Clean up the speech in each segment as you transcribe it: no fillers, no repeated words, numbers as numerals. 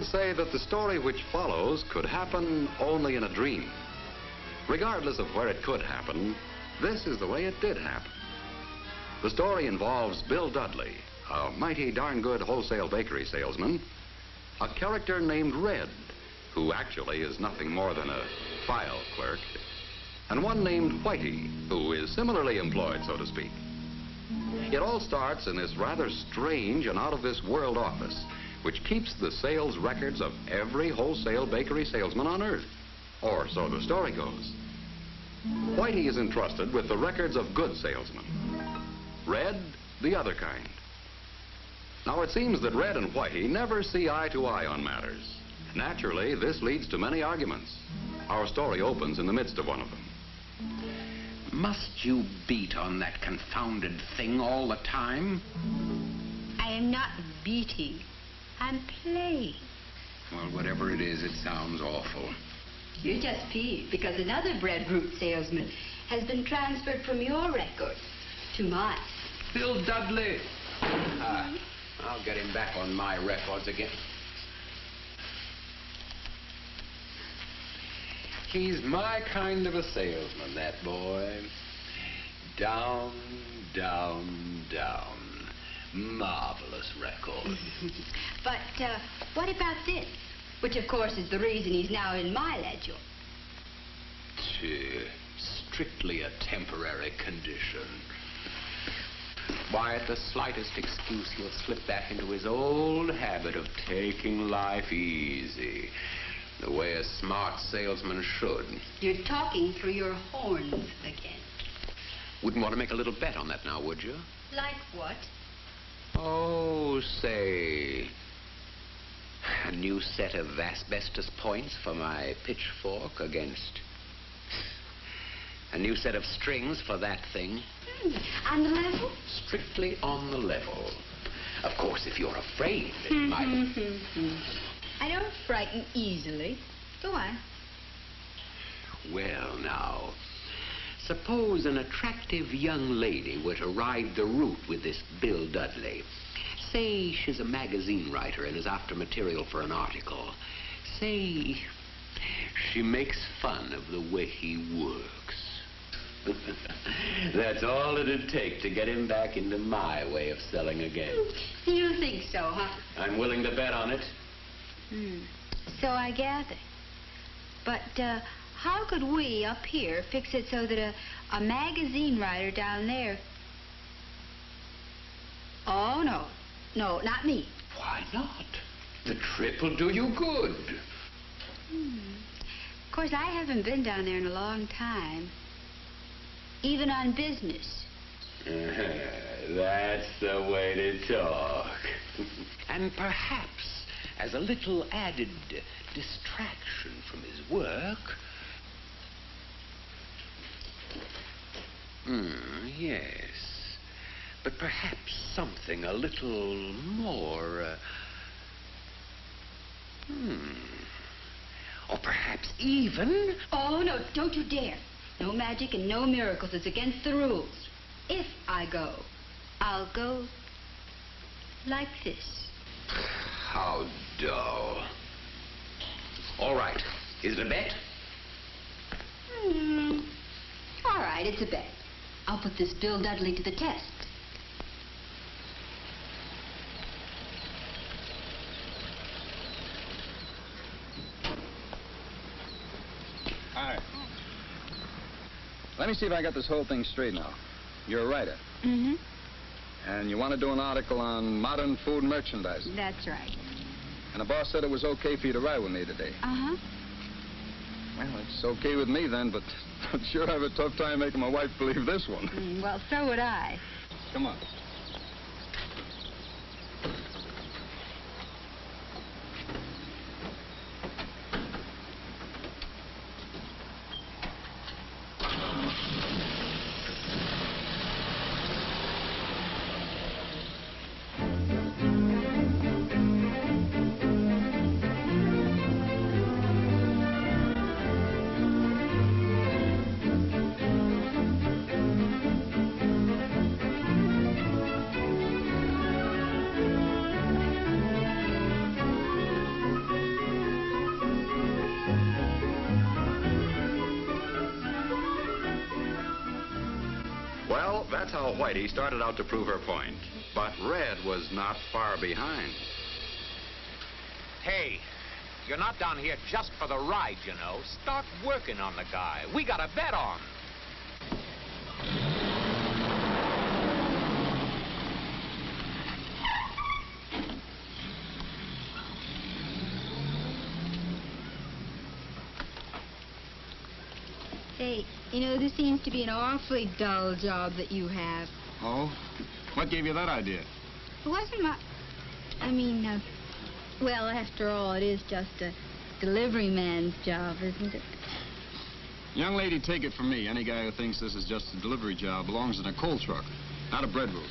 would say that the story which follows could happen only in a dream. Regardless of where it could happen, this is the way it did happen. The story involves Bill Dudley, a mighty darn good wholesale bakery salesman, a character named Red, who actually is nothing more than a file clerk, and one named Whitey, who is similarly employed, so to speak. It all starts in this rather strange and out-of-this-world office, which keeps the sales records of every wholesale bakery salesman on Earth. Or so the story goes. Whitey is entrusted with the records of good salesmen. Red, the other kind. Now, it seems that Red and Whitey never see eye to eye on matters. Naturally, this leads to many arguments. Our story opens in the midst of one of them. Must you beat on that confounded thing all the time? I am not beating. I'm playing. Well, whatever it is, it sounds awful. You're just peeved because another breadfruit salesman has been transferred from your record to mine. Bill Dudley! I'll get him back on my records again. He's my kind of a salesman, that boy. Down, down, down. Marvelous record. But what about this? Which, of course, is the reason he's now in my ledger. Strictly a temporary condition. Why, at the slightest excuse, he'll slip back into his old habit of taking life easy, the way a smart salesman should. You're talking through your horns again. Wouldn't want to make a little bet on that now, would you? Like what? Oh, say, a new set of asbestos points for my pitchfork against a new set of strings for that thing. On the level? Strictly on the level. Of course, if you're afraid it might... I don't frighten easily. Go on. Well, now, suppose an attractive young lady were to ride the route with this Bill Dudley. Say she's a magazine writer and is after material for an article. Say she makes fun of the way he works. That's all it'd take to get him back into my way of selling again. You think so, huh? I'm willing to bet on it. So I gather. But how could we up here fix it so that a magazine writer down there... Oh, no. No, not me. Why not? The trip will do you good. Of course, I haven't been down there in a long time. Even on business. That's the way to talk. And perhaps, as a little added distraction from his work... yes. But perhaps something a little more... Or perhaps even... Oh, no, don't you dare. No magic and no miracles. It's against the rules. If I go, I'll go like this. How dull. All right. Is it a bet? All right, it's a bet. I'll put this Bill Dudley to the test. Hi. Let me see if I got this whole thing straight now. You're a writer. Mm-hmm. And you want to do an article on modern food merchandising. That's right. And the boss said it was okay for you to write with me today. Uh-huh. Well, it's okay with me then, but I'd sure have a tough time making my wife believe this one. Well, so would I. Come on. Well, that's how Whitey started out to prove her point. But Red was not far behind. Hey, you're not down here just for the ride, you know. Start working on the guy. We got a bet on. Say, you know, this seems to be an awfully dull job that you have. Oh? What gave you that idea? It wasn't my... well, after all, it is just a delivery man's job, isn't it? Young lady, take it from me. Any guy who thinks this is just a delivery job belongs in a coal truck, not a bread route.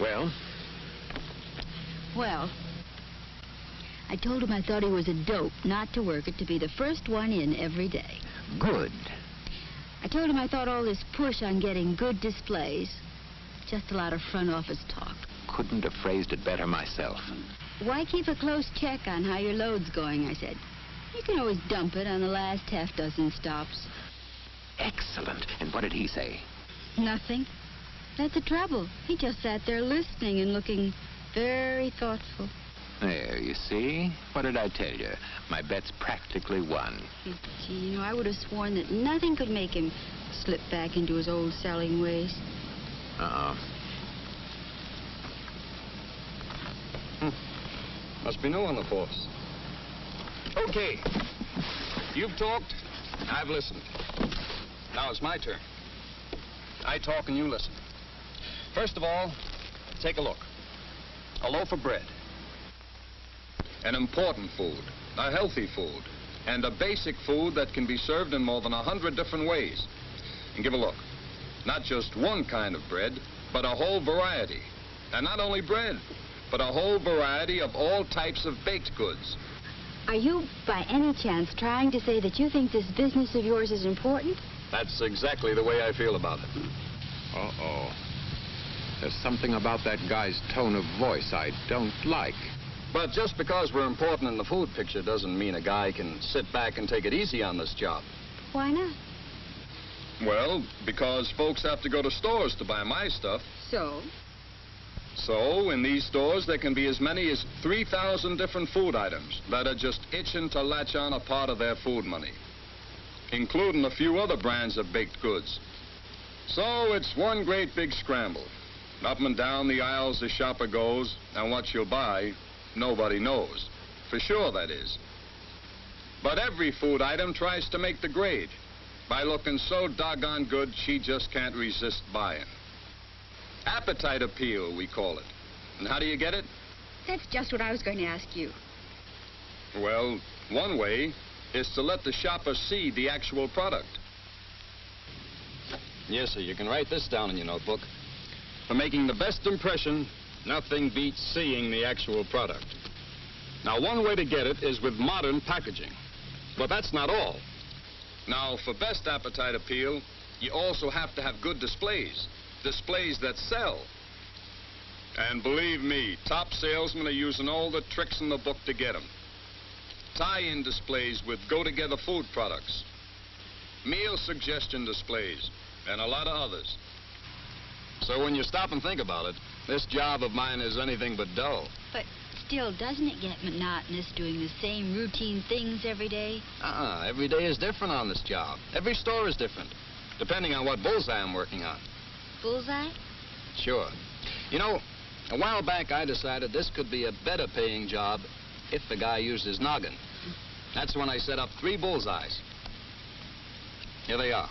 Well? Well, I told him I thought he was a dope not to work it, to be the first one in every day. Good. I told him I thought all this push on getting good displays, just a lot of front office talk. Couldn't have phrased it better myself. Why keep a close check on how your load's going, I said. You can always dump it on the last half-dozen stops. Excellent. And what did he say? Nothing. That's the trouble. He just sat there listening and looking very thoughtful. There, you see? What did I tell you? My bet's practically won. Gee, you know, I would have sworn that nothing could make him slip back into his old selling ways. Uh-oh. Must be new on the force. Okay. You've talked, I've listened. Now it's my turn. I talk and you listen. First of all, take a look. A loaf of bread. An important food, a healthy food, and a basic food that can be served in more than 100 different ways. And give a look. Not just one kind of bread, but a whole variety. And not only bread, but a whole variety of all types of baked goods. Are you, by any chance, trying to say that you think this business of yours is important? That's exactly the way I feel about it. Uh-oh. There's something about that guy's tone of voice I don't like. But just because we're important in the food picture doesn't mean a guy can sit back and take it easy on this job. Why not? Well, because folks have to go to stores to buy my stuff. So? So, in these stores, there can be as many as 3,000 different food items that are just itching to latch on a part of their food money, including a few other brands of baked goods. So, it's one great big scramble. Up and down the aisles the shopper goes, and what she'll buy, nobody knows. For sure, that is. But every food item tries to make the grade by looking so doggone good she just can't resist buying. Appetite appeal, we call it. And how do you get it? That's just what I was going to ask you. Well, one way is to let the shopper see the actual product. Yes, sir, you can write this down in your notebook. For making the best impression, nothing beats seeing the actual product. Now, one way to get it is with modern packaging. But that's not all. Now, for best appetite appeal, you also have to have good displays. Displays that sell. And believe me, top salesmen are using all the tricks in the book to get them. Tie-in displays with go-together food products. Meal suggestion displays, and a lot of others. So when you stop and think about it, this job of mine is anything but dull. But still, doesn't it get monotonous doing the same routine things every day? Every day is different on this job. Every store is different, depending on what bullseye I'm working on. Bullseye? Sure. You know, a while back I decided this could be a better paying job if the guy used his noggin. That's when I set up 3 bullseyes. Here they are.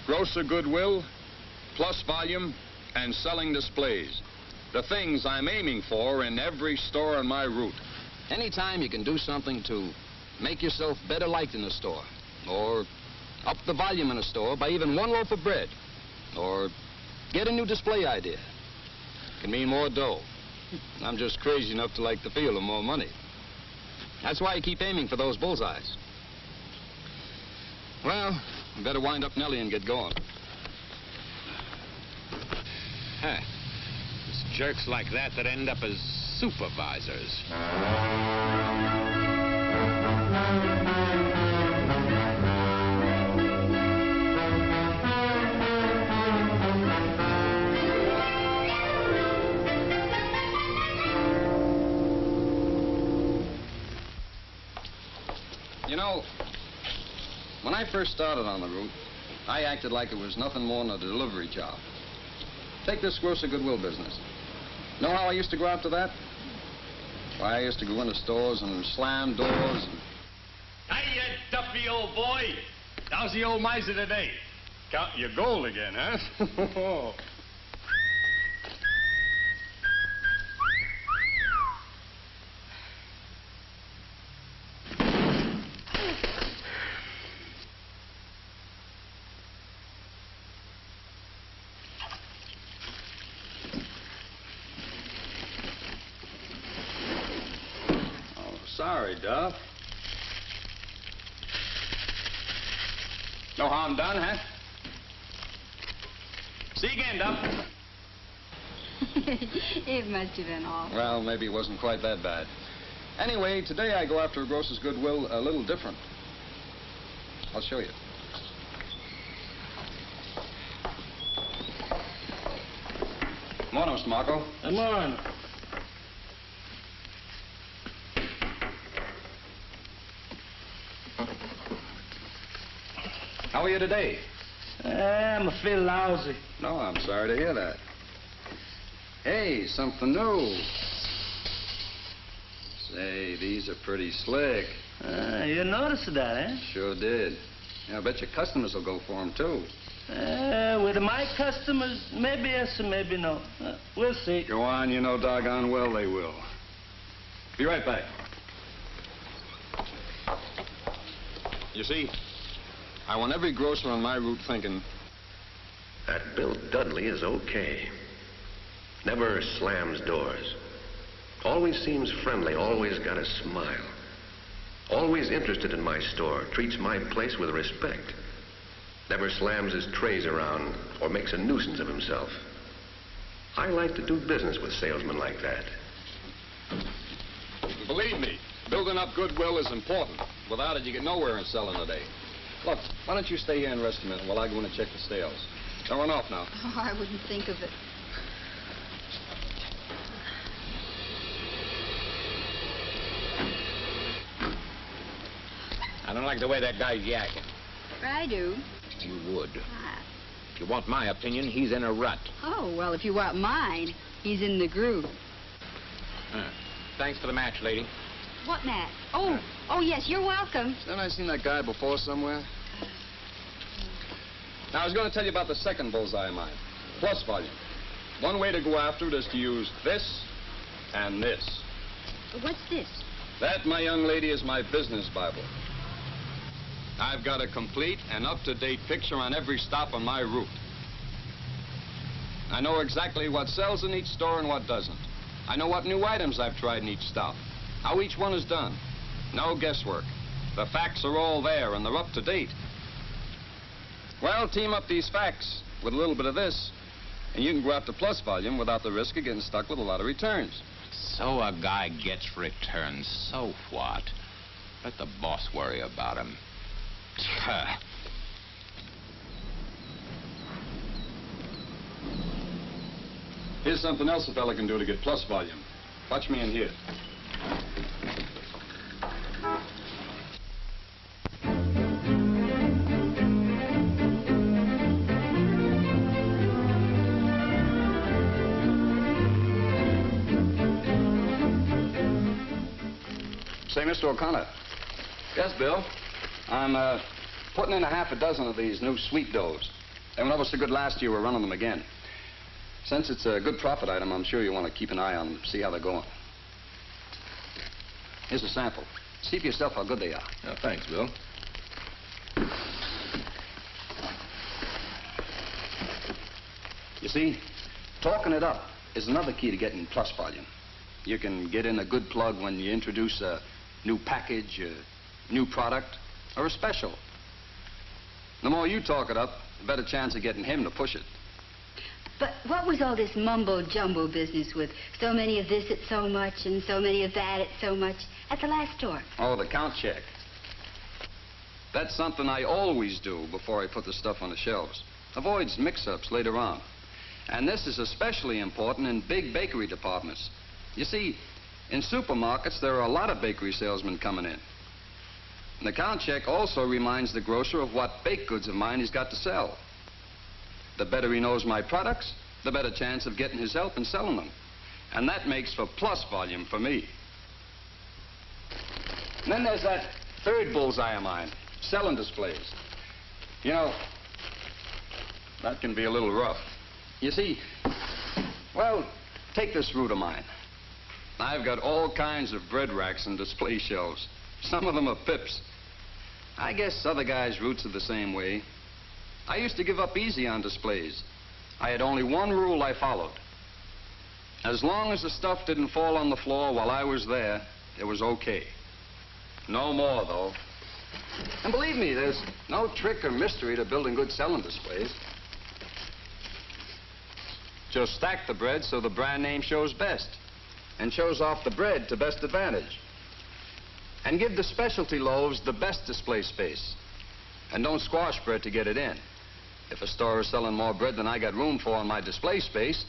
Grocer goodwill, plus volume, and selling displays. The things I'm aiming for in every store on my route. Anytime you can do something to make yourself better liked in the store, or up the volume in a store by even one loaf of bread, or get a new display idea. Can mean more dough. I'm just crazy enough to like the feel of more money. That's why I keep aiming for those bullseyes. Well, we better wind up Nellie and get going. Huh. It's jerks like that that end up as supervisors. You know, when I first started on the route, I acted like it was nothing more than a delivery job. Take this grocer Goodwill business. Know how I used to go after that? Why, I used to go into stores and slam doors and... Hiya, Duffy, old boy. How's the old miser today? Counting your gold again, huh? Sorry, Duff. No harm done, huh? See you again, Duff. It must have been awful. Well, maybe it wasn't quite that bad. Anyway, today I go after a grocer's Goodwill a little different. I'll show you. Morning, Mr. Marco. Good morning. How are you today? I'm a feel lousy. No, I'm sorry to hear that. Hey, something new. Say, these are pretty slick. You noticed that, eh? Sure did. Yeah, I bet your customers will go for them, too. With my customers, maybe yes and maybe no. We'll see. Go on, you know doggone well they will. Be right back. You see, I want every grocer on my route thinking, that Bill Dudley is okay. Never slams doors. Always seems friendly, always got a smile. Always interested in my store, treats my place with respect. Never slams his trays around or makes a nuisance of himself. I like to do business with salesmen like that. believe me, building up goodwill is important. Without it, you get nowhere in selling today. Look, why don't you stay here and rest a minute while I go in and check the sales? Don't run off now. Oh, I wouldn't think of it. I don't like the way that guy's yakking. I do. You would. If you want my opinion, he's in a rut. Oh, well, if you want mine, he's in the groove. Thanks for the match, lady. What match? Oh, yes, you're welcome. Haven't I seen that guy before somewhere? Now, I was going to tell you about the second bullseye of mine. Plus volume. One way to go after it is to use this and this. What's this? That, my young lady, is my business Bible. I've got a complete and up-to-date picture on every stop on my route. I know exactly what sells in each store and what doesn't. I know what new items I've tried in each stop, how each one is done. No guesswork. The facts are all there, and they're up to date. Well, team up these facts with a little bit of this, and you can go after plus volume without the risk of getting stuck with a lot of returns. So a guy gets returns. So what? Let the boss worry about him. Here's something else a fella can do to get plus volume. Watch me in here. Say, Mr. O'Connor. Yes, Bill. I'm putting in a half a dozen of these new sweet doughs. They went over so good last year, we're running them again. Since it's a good profit item, I'm sure you want to keep an eye on them, see how they're going. Here's a sample. See for yourself how good they are. Oh, thanks, Bill. see, talking it up is another key to getting plus volume. You can get in a good plug when you introduce a new package, a new product, or a special. The more you talk it up, the better chance of getting him to push it. But what was all this mumbo-jumbo business with so many of this at so much and so many of that at so much at the last store? Oh, the count check. That's something I always do before I put the stuff on the shelves. Avoids mix-ups later on. And this is especially important in big bakery departments. You see, in supermarkets, there are a lot of bakery salesmen coming in. And the count check also reminds the grocer of what baked goods of mine he's got to sell. The better he knows my products, the better chance of getting his help in selling them. And that makes for plus volume for me. And then there's that third bullseye of mine, selling displays. You know, that can be a little rough. You see, well, take this route of mine. I've got all kinds of bread racks and display shelves. Some of them are pips. I guess other guys' routes are the same way. I used to give up easy on displays. I had only one rule I followed. As long as the stuff didn't fall on the floor while I was there, it was okay. No more, though. And believe me, there's no trick or mystery to building good selling displays. Just stack the bread so the brand name shows best and shows off the bread to best advantage. And give the specialty loaves the best display space. And don't squash bread to get it in. If a store is selling more bread than I got room for in my display space,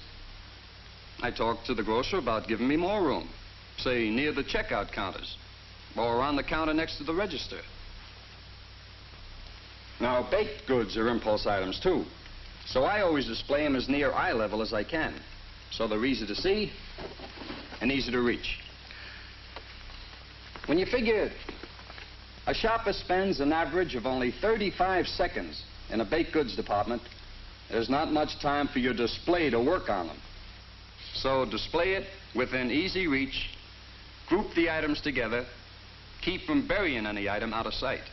I talk to the grocer about giving me more room, say near the checkout counters or on the counter next to the register. Now, baked goods are impulse items, too. So I always display them as near eye level as I can, so they're easy to see and easy to reach. When you figure a shopper spends an average of only 35 seconds in a baked goods department, there's not much time for your display to work on them. So display it within easy reach, group the items together, keep from burying any item out of sight.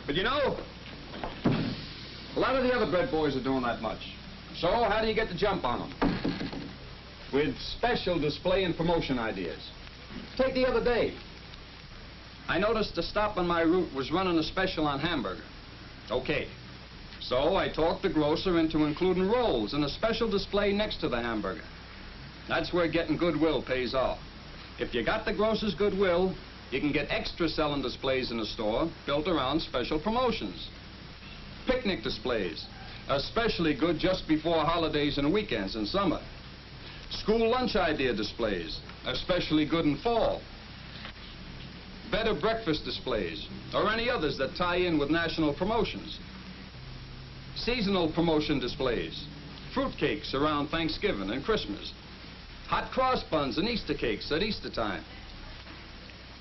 But you know, a lot of the other bread boys are doing that much. So how do you get the jump on them? With special display and promotion ideas. Take the other day. I noticed a stop on my route was running a special on hamburger. Okay. So I talked the grocer into including rolls in a special display next to the hamburger. That's where getting goodwill pays off. If you got the grocer's goodwill, you can get extra selling displays in the store built around special promotions. Picnic displays, especially good just before holidays and weekends in summer. School lunch idea displays, especially good in fall. Better breakfast displays, or any others that tie in with national promotions. Seasonal promotion displays, fruitcakes around Thanksgiving and Christmas. Hot cross buns and Easter cakes at Easter time.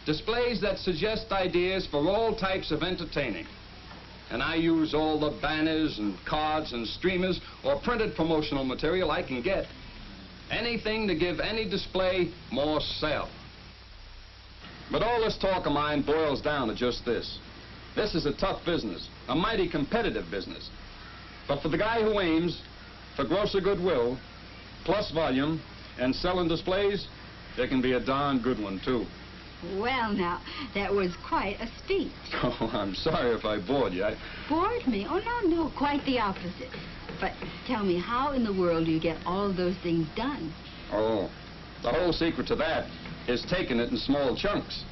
Displays that suggest ideas for all types of entertaining. And I use all the banners and cards and streamers or printed promotional material I can get. Anything to give any display more sale. But all this talk of mine boils down to just this. This is a tough business, a mighty competitive business. But for the guy who aims for grocer goodwill, plus volume, and selling displays, there can be a darn good one, too. Well, now, that was quite a speech. Oh, I'm sorry if I bored you. Bored me? Oh, no, quite the opposite. But tell me, how in the world do you get all of those things done? Oh, the whole secret to that is taking it in small chunks.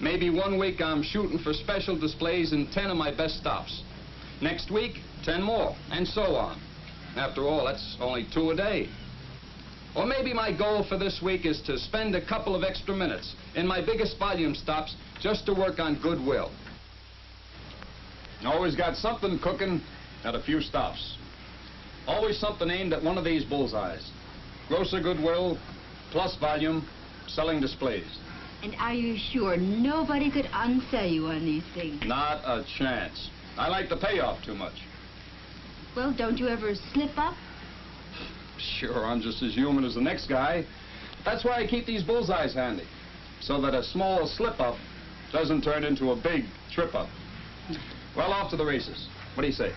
Maybe one week I'm shooting for special displays in 10 of my best stops. Next week, 10 more, and so on. After all, that's only 2 a day. Or maybe my goal for this week is to spend a couple of extra minutes in my biggest volume stops just to work on goodwill. Always got something cooking at a few stops. Always something aimed at one of these bullseyes. Grocer goodwill, plus volume, selling displays. And are you sure nobody could unsell you on these things? Not a chance. I like the payoff too much. Well, don't you ever slip up? Sure, I'm just as human as the next guy. That's why I keep these bullseyes handy, so that a small slip-up doesn't turn into a big trip-up. Well, off to the races. What do you say?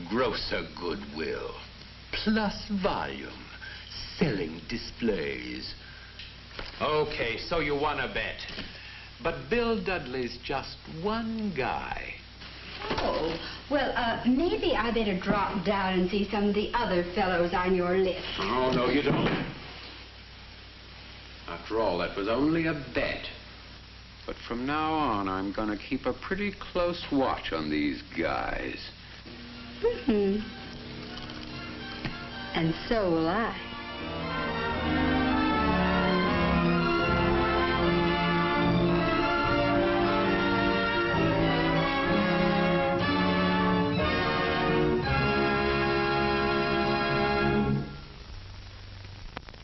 grosser goodwill, plus volume, selling displays. Okay, so you want to bet. But Bill Dudley's just one guy. Oh, well, maybe I better drop down and see some of the other fellows on your list. Oh, no, you don't. After all, that was only a bet. But from now on, I'm going to keep a pretty close watch on these guys. And so will I.